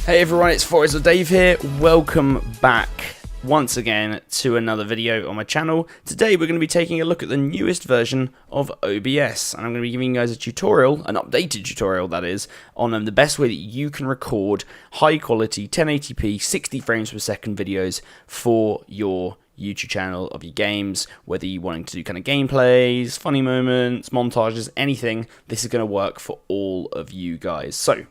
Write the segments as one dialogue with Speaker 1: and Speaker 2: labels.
Speaker 1: Hey everyone, it's Forza Dave here. Welcome back once again to another video on my channel. Today we're going to be taking a look at the newest version of OBS, and I'm going to be giving you guys a tutorial, an updated tutorial that is, on the best way that you can record high quality 1080p 60 frames per second videos for your YouTube channel of your games, whether you're wanting to do kind of gameplays, funny moments, montages, anything. This is going to work for all of you guys. So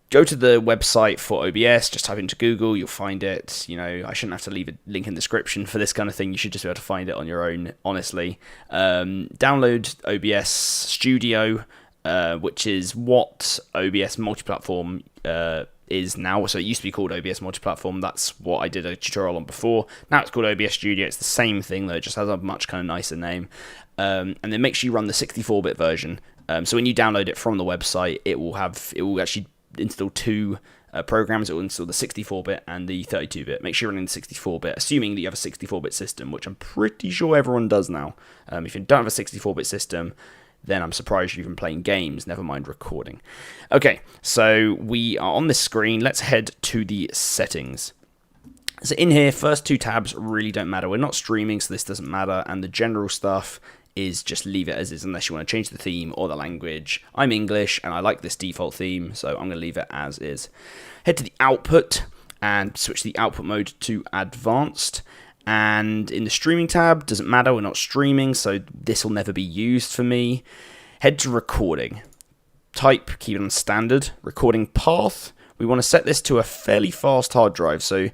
Speaker 1: go to the website for OBS, just type into Google, you'll find it. You know, I shouldn't have to leave a link in the description for this kind of thing. You should just be able to find it on your own, honestly. Download OBS Studio, which is what OBS multi-platform is now. So it used to be called OBS multi-platform. That's what I did a tutorial on before. Now it's called OBS Studio. It's the same thing, though. It just has a much kind of nicer name. And then make sure you run the 64-bit version. So when you download it from the website, it will actually install two programs. It will install the 64-bit and the 32-bit. Make sure you're running the 64-bit, assuming that you have a 64-bit system, which I'm pretty sure everyone does now. If you don't have a 64-bit system, then I'm surprised you're even playing games, never mind recording. Okay, so we are on this screen. Let's head to the settings. So in here, first two tabs really don't matter. We're not streaming, so this doesn't matter, and the general stuff is just leave it as is unless you want to change the theme or the language. I'm English and I like this default theme, so I'm going to leave it as is. Head to the output and switch the output mode to advanced. And in the streaming tab, doesn't matter, we're not streaming, so this will never be used for me. Head to recording. Type, keep it on standard. Recording path. We want to set this to a fairly fast hard drive, so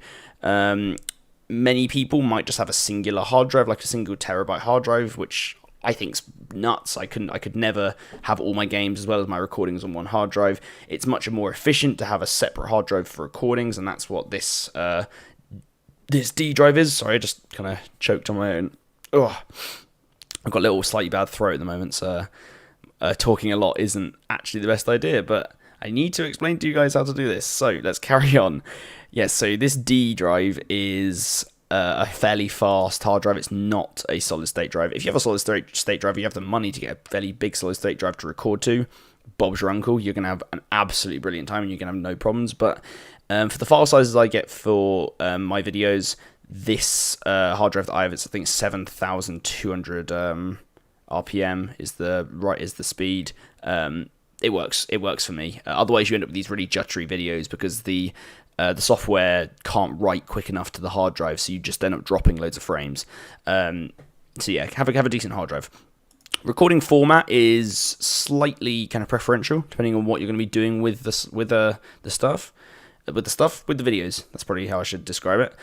Speaker 1: many people might just have a singular hard drive, like a single terabyte hard drive, which I think's nuts. I could never have all my games as well as my recordings on one hard drive. It's much more efficient to have a separate hard drive for recordings, and that's what this D drive is. Sorry, I just kind of choked on my own. Ugh. I've got a little slightly bad throat at the moment, so talking a lot isn't actually the best idea, but I need to explain to you guys how to do this. So let's carry on. Yes, so this D drive is a fairly fast hard drive. It's not a solid state drive. If you have a solid state drive, you have the money to get a fairly big solid state drive to record to. Bob's your uncle. You're going to have an absolutely brilliant time and you're going to have no problems. But for the file sizes I get for my videos, this hard drive that I have, I think 7,200 RPM is the speed. It works for me. Otherwise, you end up with these really juttery videos because the software can't write quick enough to the hard drive, so you just end up dropping loads of frames. So yeah, have a decent hard drive. Recording format is slightly kind of preferential depending on what you're going to be doing with the videos. That's probably how I should describe it.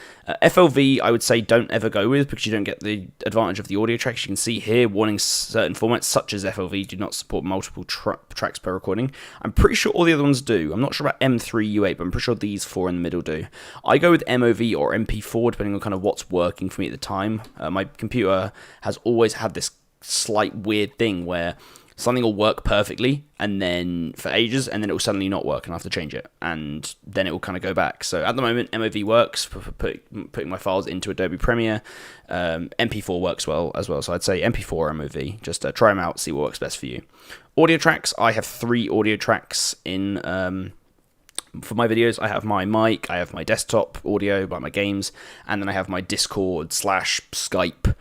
Speaker 1: FLV, I would say don't ever go with because you don't get the advantage of the audio tracks. You can see here warning certain formats such as FLV do not support multiple tracks per recording. I'm pretty sure all the other ones do. I'm not sure about M3, U8, but I'm pretty sure these four in the middle do. I go with MOV or MP4 depending on kind of what's working for me at the time. My computer has always had this slight weird thing where something will work perfectly and then for ages, and then it will suddenly not work and I have to change it, and then it will kind of go back. So at the moment, MOV works for putting my files into Adobe Premiere. MP4 works well as well, so I'd say MP4 or MOV. Just try them out, see what works best for you. Audio tracks, I have 3 audio tracks in for my videos. I have my mic, I have my desktop audio about my games, and then I have my Discord / Skype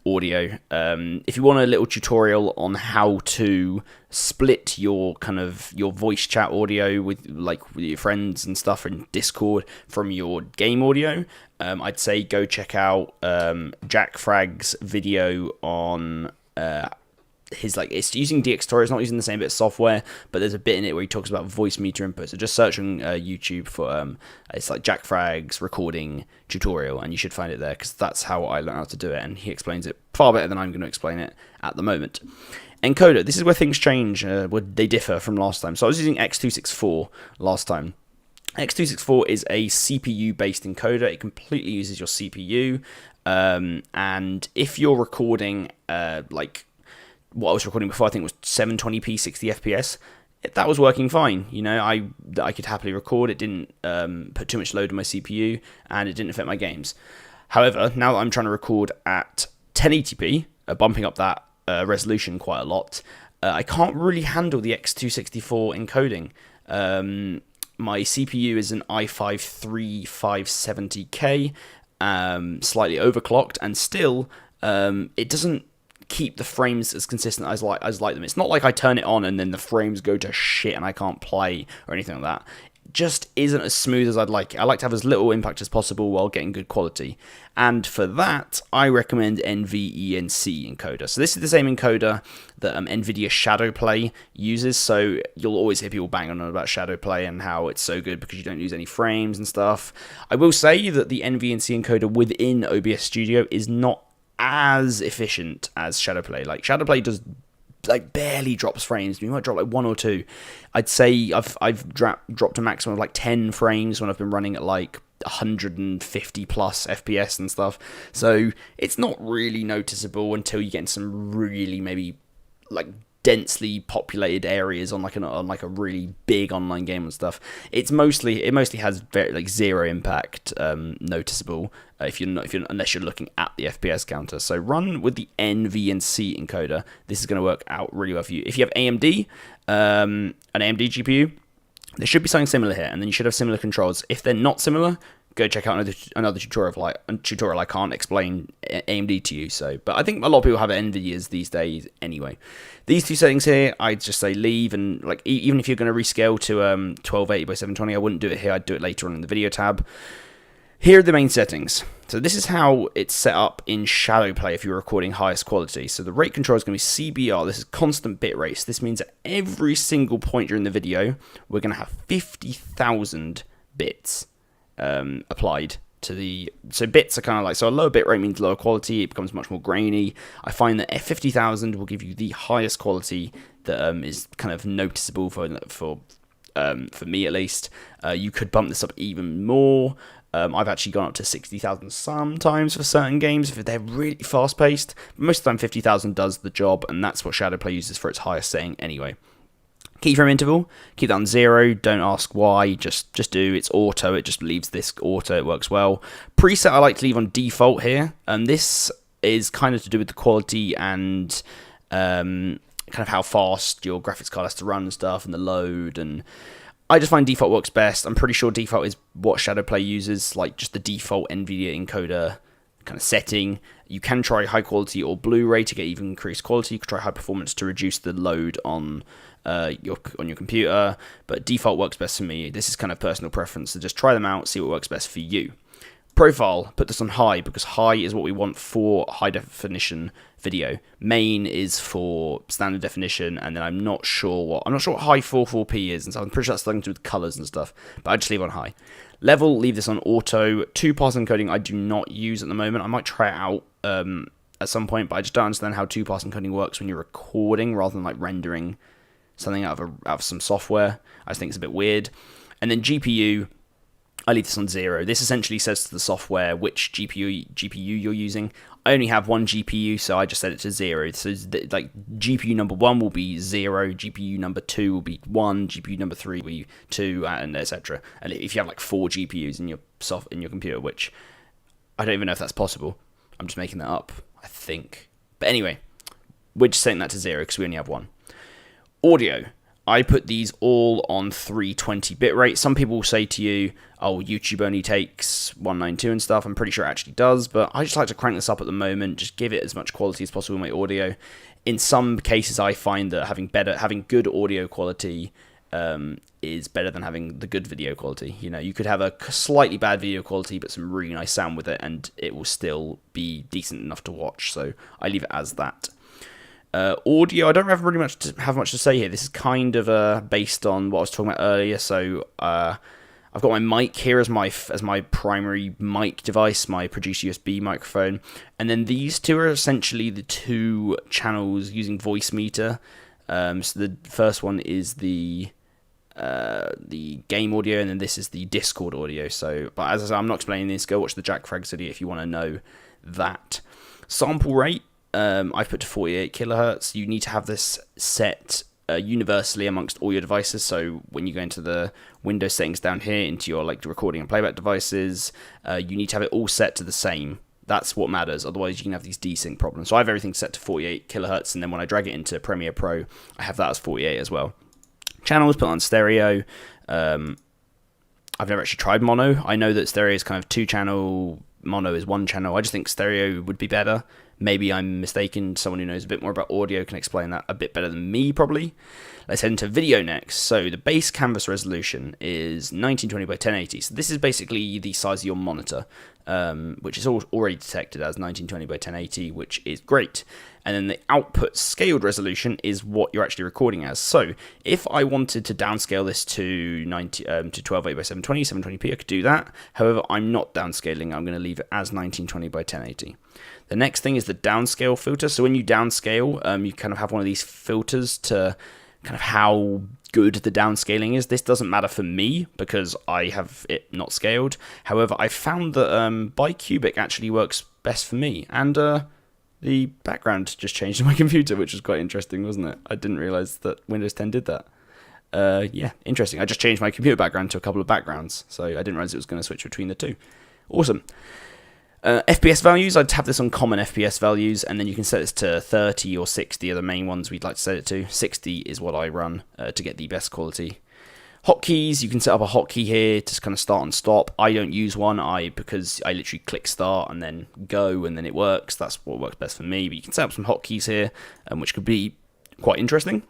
Speaker 1: audio. If you want a little tutorial on how to split your voice chat audio with your friends and stuff in Discord from your game audio, I'd say go check out Jack Fragg's video on it's using DxTory. It's not using the same bit of software, but there's a bit in it where he talks about voice meter input. So just search on YouTube for it's like Jack Fragg's recording tutorial, and you should find it there because that's how I learned how to do it, and he explains it far better than I'm going to explain it at the moment. Encoder, this is where things change, where they differ from last time. So I was using X264 last time. X264 is a CPU-based encoder. It completely uses your CPU, and if you're recording what I was recording before, I think it was 720p 60 FPS, that was working fine. You know, I could happily record. It didn't put too much load on my CPU, and it didn't affect my games. However, now that I'm trying to record at 1080p, bumping up that resolution quite a lot, I can't really handle the X264 encoding. my CPU is an i5-3570K, slightly overclocked, and still it doesn't keep the frames as consistent as like them. It's not like I turn it on and then the frames go to shit and I can't play or anything like that. It just isn't as smooth as I'd like it. I like to have as little impact as possible while getting good quality, and for that I recommend NVENC encoder. So this is the same encoder that NVIDIA Shadowplay uses, so you'll always hear people bang on about Shadowplay and how it's so good because you don't lose any frames and stuff. I will say that the NVENC encoder within OBS Studio is not as efficient as Shadowplay. Like Shadowplay does like barely drops frames. You might drop like 1 or 2. I'd say I've dropped a maximum of like 10 frames when I've been running at like 150 plus FPS and stuff. So it's not really noticeable until you get into some really maybe like densely populated areas on like a really big online game and stuff. It mostly has very like zero impact noticeable unless you're looking at the FPS counter. So run with the NVENC encoder. This is going to work out really well for you. If you have AMD, an AMD GPU, there should be something similar here, and then you should have similar controls. If they're not similar, go check out another tutorial. I can't explain AMD to you, but I think a lot of people have NVIDIAs these days anyway. These two settings here, I'd just say leave, and like even if you're going to rescale to 1280 by 720, I wouldn't do it here. I'd do it later on in the video tab. Here are the main settings. So this is how it's set up in Shadowplay if you're recording highest quality. So the rate control is going to be CBR. This is constant bit rate. So this means at every single point during the video, we're going to have 50,000 bits applied to the... So bits are kind of like... So a lower bit rate means lower quality. It becomes much more grainy. I find that 50,000 will give you the highest quality that is kind of noticeable for me at least. You could bump this up even more. I've actually gone up to 60,000 sometimes for certain games if they're really fast-paced. Most of the time 50,000 does the job, and that's what Shadowplay uses for its highest setting anyway. Keyframe interval, keep that on 0. Don't ask why, just do. It's auto, it just leaves this auto, it works well. Preset I like to leave on default here, and this is kind of to do with the quality and kind of how fast your graphics card has to run and stuff, and the load, and I just find default works best. I'm pretty sure default is what Shadowplay uses, like just the default NVIDIA encoder kind of setting. You can try high quality or Blu-ray to get even increased quality. You can try high performance to reduce the load on your computer, but default works best for me. This is kind of personal preference, so just try them out, see what works best for you. Profile, put this on high because high is what we want for high definition video. Main is for standard definition, and then I'm not sure what high 44p is, and so I'm pretty sure that's something to do with colors and stuff, but I just leave it on high. Level, leave this on auto. 2-pass encoding I do not use at the moment. I might try it out at some point, but I just don't understand how 2-pass encoding works when you're recording rather than like rendering something out of some software. I just think it's a bit weird. And then GPU, I leave this on 0. This essentially says to the software which GPU you're using. I only have one GPU, so I just set it to 0. So like GPU number 1 will be 0, GPU number 2 will be 1, GPU number 3 will be 2, and etc. And if you have like 4 GPUs in your computer, which I don't even know if that's possible. I'm just making that up, I think. But anyway, we're just setting that to 0 because we only have one. Audio. I put these all on 320 bitrate. Some people will say to you, oh, YouTube only takes 192 and stuff. I'm pretty sure it actually does, but I just like to crank this up at the moment, just give it as much quality as possible in my audio. In some cases, I find that having good audio quality is better than having the good video quality. You know, you could have a slightly bad video quality, but some really nice sound with it, and it will still be decent enough to watch, so I leave it as that. Audio, I don't have really much to say here. This is kind of based on what I was talking about earlier. So I've got my mic here as my primary mic device, my Producer USB microphone, and then these two are essentially the two channels using voice meter. So the first one is the game audio, and then this is the Discord audio. So, but as I said, I'm not explaining this. Go watch the Jack Frags video if you want to know that. Sample rate. I've put to 48 kilohertz. You need to have this set universally amongst all your devices. So when you go into the Windows settings down here into your like recording and playback devices, you need to have it all set to the same. That's what matters. Otherwise, you can have these desync problems. So I have everything set to 48 kilohertz, and then when I drag it into Premiere Pro, I have that as 48 as well. Channels put on stereo. I've never actually tried mono. I know that stereo is kind of 2-channel, mono is 1-channel. I just think stereo would be better. Maybe I'm mistaken. Someone who knows a bit more about audio can explain that a bit better than me, probably. Let's head into video next. So the base canvas resolution is 1920 by 1080. So this is basically the size of your monitor, which is already detected as 1920 by 1080, which is great. And then the output scaled resolution is what you're actually recording as. So if I wanted to downscale this to 1280 by 720, 720p, I could do that. However, I'm not downscaling. I'm going to leave it as 1920 by 1080. The next thing is the downscale filter. So when you downscale, you kind of have one of these filters to kind of how good the downscaling is. This doesn't matter for me because I have it not scaled. However, I found that bicubic actually works best for me. And the background just changed on my computer, which was quite interesting, wasn't it? I didn't realize that Windows 10 did that. Yeah, interesting. I just changed my computer background to a couple of backgrounds, so I didn't realize it was going to switch between the two. Awesome. FPS values, I'd have this on common FPS values, and then you can set this to 30 or 60 are the main ones we'd like to set it to. 60 is what I run to get the best quality. Hotkeys, you can set up a hotkey here to kind of start and stop. I don't use one because I literally click start and then go and then it works. That's what works best for me, but you can set up some hotkeys here, which could be quite interesting.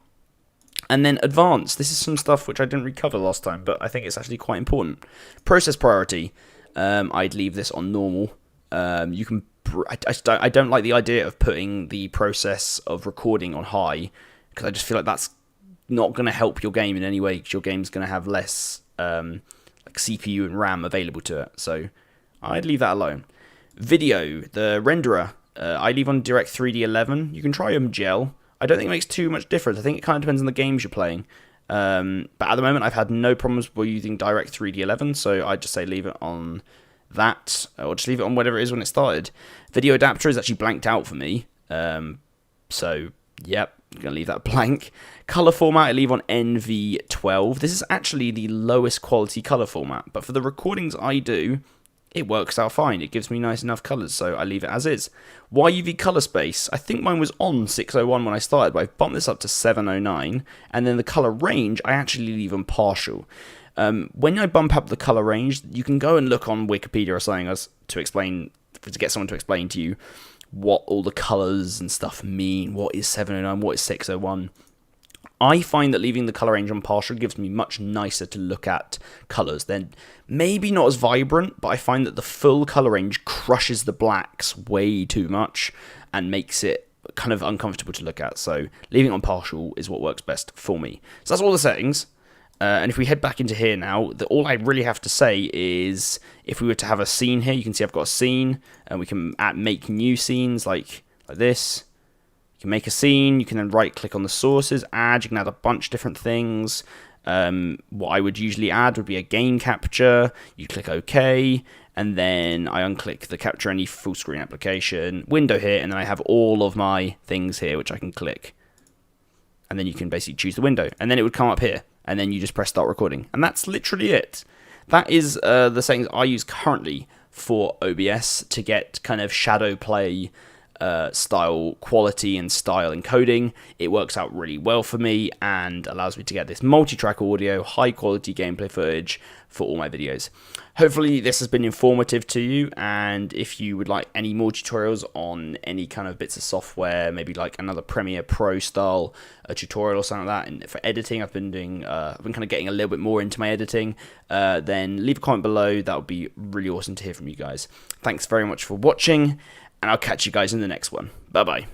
Speaker 1: And then advanced, this is some stuff which I didn't recover last time, but I think it's actually quite important. Process priority, I'd leave this on normal. You can. I don't like the idea of putting the process of recording on high because I just feel like that's not going to help your game in any way because your game's going to have less like CPU and RAM available to it. So I'd leave that alone. Video, the renderer, I leave on Direct 3D 11. You can try gel. I don't think it makes too much difference. I think it kind of depends on the games you're playing. But at the moment, I've had no problems with using Direct 3D 11, so I'd just say leave it on that, or just leave it on whatever it is when it started. Video adapter is actually blanked out for me, so yep, I'm going to leave that blank. Color format, I leave on NV12. This is actually the lowest quality color format, but for the recordings I do, it works out fine. It gives me nice enough colors, so I leave it as is. YUV color space, I think mine was on 601 when I started, but I've bumped this up to 709, and then the color range, I actually leave on partial. When I bump up the color range, you can go and look on Wikipedia or something else to get someone to explain to you what all the colors and stuff mean. What is 709? What is 601? I find that leaving the color range on partial gives me much nicer to look at colors. They're maybe not as vibrant, but I find that the full color range crushes the blacks way too much and makes it kind of uncomfortable to look at. So leaving it on partial is what works best for me. So that's all the settings. And if we head back into here now, all I really have to say is if we were to have a scene here, you can see I've got a scene, and we can make new scenes like this. You can make a scene, you can then right click on the sources, add, you can add a bunch of different things. What I would usually add would be a game capture. You click OK, and then I unclick the capture any full screen application window here, and then I have all of my things here which I can click. And then you can basically choose the window, and then it would come up here. And then you just press start recording. And that's literally it. That is the settings I use currently for OBS to get kind of shadow play style quality and style encoding. It works out really well for me and allows me to get this multi-track audio, high quality gameplay footage for all my videos. Hopefully this has been informative to you, and if you would like any more tutorials on any kind of bits of software, maybe like another Premiere Pro style tutorial or something like that, and for editing I've been kind of getting a little bit more into my editing, then leave a comment below. That would be really awesome to hear from you guys. Thanks very much for watching, and I'll catch you guys in the next one. Bye bye.